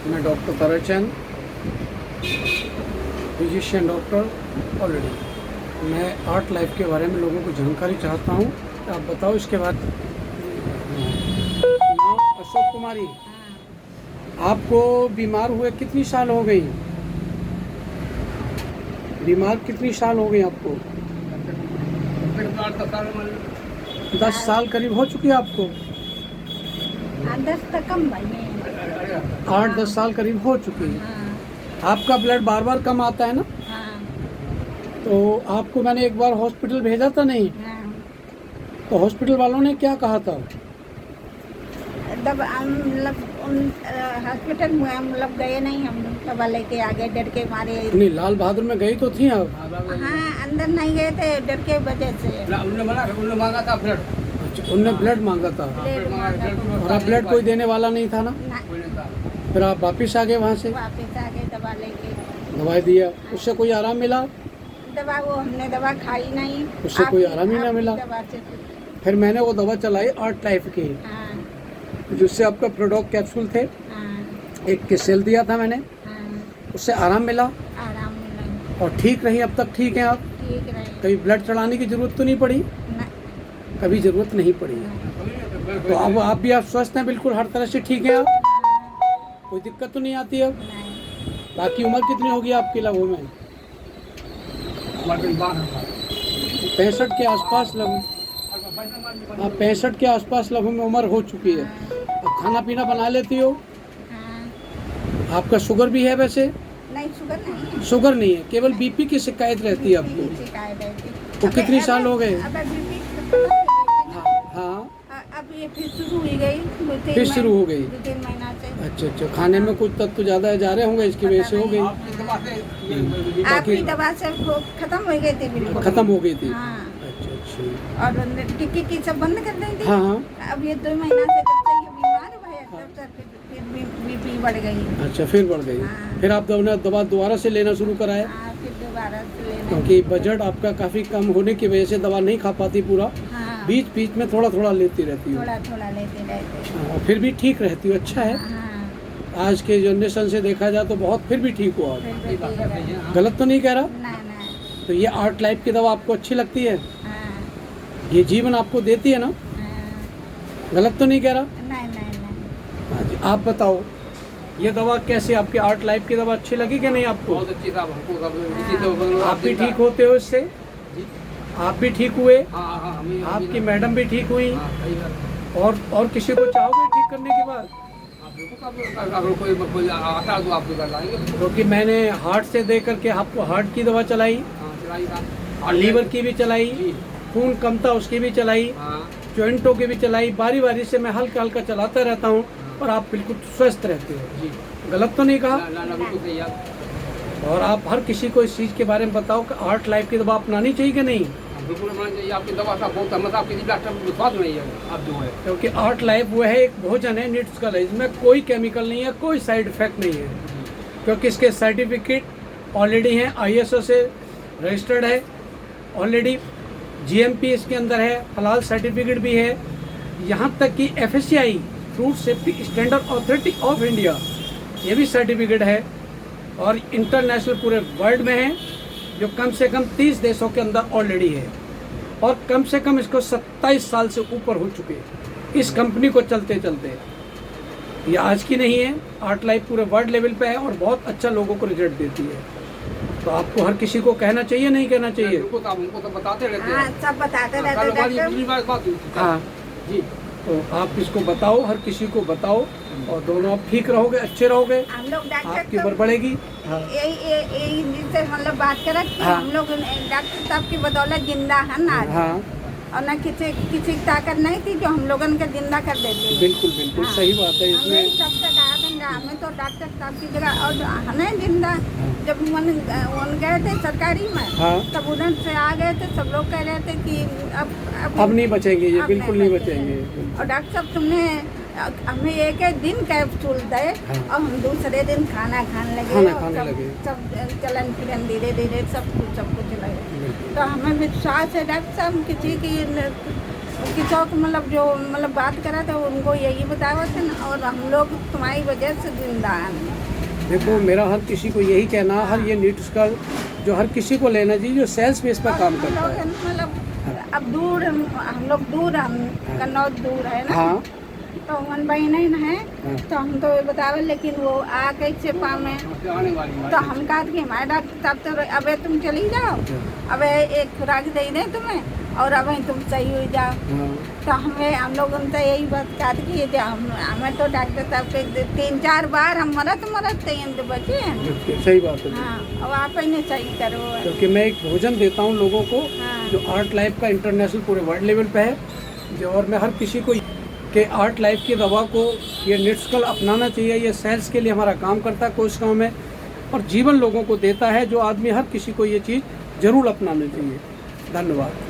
मैं doctor Tarachand, physician doctor already. मैं art life के बारे में लोगों को जानकारी चाहता हूँ। आप बताओ इसके बाद। नाम अशोक कुमारी। आपको बीमार हुए कितनी साल हो गई? बीमार कितनी साल हो गई आपको? 10 साल करीब हो चुकी है आपको? 10 तक कम बने। 8-10 साल करीब हो चुकी है। आपका ब्लड बार बार कम आता है ना? हाँ, तो आपको मैंने एक बार हॉस्पिटल भेजा था नहीं? हाँ। तो हॉस्पिटल वालों ने क्या कहा था? हॉस्पिटल में हम लोग गए नहीं, हम दवा लेके आगे डर के मारे। नहीं, लाल बहादुर में गई तो थी आप? हाँ, अंदर नहीं गए थे डर के वजह से। उन्होंने मांगा था ब्लड। अच्छा, उनने ब्लड मांगा था और आप ब्लड कोई देने वाला नहीं था ना? फिर आप वापिस आ गए वहाँ से? वापस आ गए दवा लेके। दवाई दिया, उससे कोई आराम मिला? दवा वो हमने दवा खाई नहीं। उससे कोई आराम ही ना मिला? दवा से। फिर मैंने वो दवा चलाई आर्ट लाइफ की, हाँ, जिससे आपका प्रोडक्ट कैप्सूल थे, हाँ, एक केसेल दिया था मैंने, हाँ, उससे आराम मिला आराम मिला। और ठीक रही। अब तक ठीक हैं आप? ठीक रहे। कभी ब्लड चढ़ाने की जरूरत तो नहीं पड़ी? न- कभी जरूरत नहीं पड़ी। न- तो अब आप भी आप स्वस्थ हैं बिल्कुल, हर तरह से ठीक हैं आप? कोई दिक्कत तो नहीं आती अब? नहीं। बाकी उम्र कितनी होगी आपकी लगभग में? 65 के आसपास लगभग। हाँ, 65 के आसपास लगभग में उम्र हो चुकी है। अब खाना पीना बना लेती हो? हाँ, आपका शुगर भी है वैसे? नहीं शुगर नहीं। शुगर नहीं है, केवल बीपी की शिकायत रहती है आपको? शिकायत है कि तो कितनी साल हो गए? अब बीपी हाँ, अब ये फिर शुरू हो गई। फिर शुरू हो गई। 2-3 महीना से। अच्छा, खाने में कुछ तत्व ज़्यादा जा रहे होंगे, इसकी वजह से हो गई। आपकी दवा से खत्म हो गई थी बिल्कुल। खत्म हो गई थी? हाँ, अच्छा अच्छा। और टिक्की की सब बंद कर दी थी। हाँ हाँ। अब ये 2 महीना से जब से ये बीमार हुआ है तब से फिर बीपी बढ़ गई। अच्छा, फिर बढ़ गई। हाँ। फिर आप दवा दोबारा से लेना शुरू कराया? हाँ, फिर दोबारा से लेना। क्योंकि बजट आपका काफ़ी कम होने की वजह से दवा नहीं खा पाती पूरा, हाँ, बीच बीच में थोड़ा थोड़ा लेती रहती हो। थोड़ा थोड़ा लेते रहते। हाँ, फिर भी ठीक रहती हो, अच्छा है। हाँ, आज के जनरेशन से देखा जाए तो बहुत फिर भी ठीक हो आप। फिर भी ठीक है। गलत तो नहीं कह रहा? ना ना। तो ये आर्ट लाइफ की दवा आपको अच्छी लगती है? हाँ, ये जीवन आपको देती है ना? हाँ, गलत तो नहीं कह रहा? नहीं नहीं नहीं। हाँ जी, आप बताओ ये दवा कैसी, आपकी आर्ट लाइफ की दवा अच्छी लगी कि नहीं आपको? बहुत अच्छी था हमको। आप भी ठीक होते हो इससे? आप भी ठीक हुए? हाँ हाँ, आपकी मैडम भी ठीक हुई? हाँ, सही बात। और किसी को चाहोगे ठीक करने के बाद? आप देखो अगर कोई आता है तो आपको कर लाएंगे। क्योंकि मैंने हार्ट से दे करके आपको हार्ट की दवा चलाई हाँ, चलाइएगा। और लीवर की भी चलाई, जी। खून कम था उसकी भी चलाई, हाँ, जॉइंटों की भी चलाई। बारी बारी से मैं हल्का हल्का चलाता रहता हूँ और आप बिल्कुल स्वस्थ रहते हो। जी। गलत तो नहीं कहा? ना बिल्कुल सही है। और आप हर किसी को इस चीज़ के बारे में बताओ कि आर्ट लाइफ की दवा अपनानी चाहिए कि नहीं? बिल्कुल अपना चाहिए। आपकी दवा का बहुत मतलब आपकी डॉक्टर को विश्वास नहीं है आप जो है। क्योंकि आर्ट लाइफ वो है एक भोजन है, न्यूट्रिशनल है, इसमें कोई केमिकल नहीं है, कोई साइड इफेक्ट नहीं है। क्योंकि इसके सर्टिफिकेट ऑलरेडी हैं, ISO से रजिस्टर्ड है ऑलरेडी, GMP इसके अंदर है, हलाल सर्टिफिकेट भी है, यहाँ तक कि FSCI fruit safety standard authority of India ये भी सर्टिफिकेट है और इंटरनेशनल पूरे वर्ल्ड में है, जो कम से कम 30 देशों के अंदर ऑलरेडी है और कम से कम इसको 27 साल से ऊपर हो चुके हैं इस कंपनी को चलते चलते। ये आज की नहीं है, आर्ट लाइफ पूरे वर्ल्ड लेवल पे है और बहुत अच्छा लोगों को रिजल्ट देती है। तो आपको हर किसी को कहना चाहिए, नहीं कहना चाहिए? बिल्कुल, आप हमको तो बताते रहते हाँ, हैं। सब बताते रहते कल हमारी डॉक्टर। पिछली बार बात हुई थी। हाँ, जी। तो आप इसको बताओ, हर किसी को बताओ और दोनों आप ठीक रहोगे, अच्छे रहोगे, हम लोग डॉक्टर आपकी उम्र बढ़ेगी। हाँ यही जिससे मतलब बात करा कि हाँ। हम लोग डॉक्टर साहब की बदौलत जिंदा है ना आज। हाँ, और ना किसी की ताकत नहीं थी जो हम लोगन के जिंदा कर देती। बिल्कुल बिल्कुल हाँ। सही बात है। हमने इसमें सबसे कहा था हमें तो डॉक्टर साहब की जगह और हमें जिंदा जब उन गए थे सरकारी में, हाँ। तब उधर से आ गए थे, सब लोग कह रहे थे कि अब नहीं बचेंगे ये, अब बिल्कुल नहीं बचेंगे। और डॉक्टर साहब तुमने हमें एक दिन कैप्सूल दे हाँ। और हम दूसरे दिन खाना खाने लगे खाना और खाने लगे। सब चलन फिरन धीरे धीरे सब कुछ लगे। तो हमें विश्वास है डॉक्टर साहब किसी की उसकी चौक मतलब जो मतलब बात करा था उनको यही बताया था ना, और हम लोग तुम्हारी वजह से जिंदा हैं। देखो मेरा हर किसी को यही कहना, हर ये नीड्स का जो हर किसी को लेना चाहिए जो सेल्स बेस पर काम करता लोग है। मतलब अब दूर हम लोग दूर, हम कन्नौज दूर है ना, हाँ तो मन बहने है हाँ। तो हम तो बतावे, लेकिन वो आ गई छिपा में आने वाली तो हम कहा कि हमारे डॉक्टर साहब तो अबे तुम चली जाओ, अबे एक खुराक दे दें तुम्हें और अब तुम सही हो जाओ। हाँ तो हम लोग उनसे यही बात कहा कि हमें तो डॉक्टर साहब के 3-4 बार हम मरत तो बचे हैं। सही बात है। हाँ, अब आप ही ने सही करो। क्योंकि मैं एक भोजन देता हूँ लोगों को हाँ। जो आर्ट लाइफ का इंटरनेशनल पूरे वर्ल्ड लेवल पे है, जो और मैं हर किसी को कि आर्ट लाइफ की दवा को ये निट्सकल अपनाना चाहिए। ये सेल्स के लिए हमारा काम करता है कोशिकाओं में और जीवन लोगों को देता है, जो आदमी हर किसी को ये चीज़ ज़रूर अपनानी चाहिए। धन्यवाद।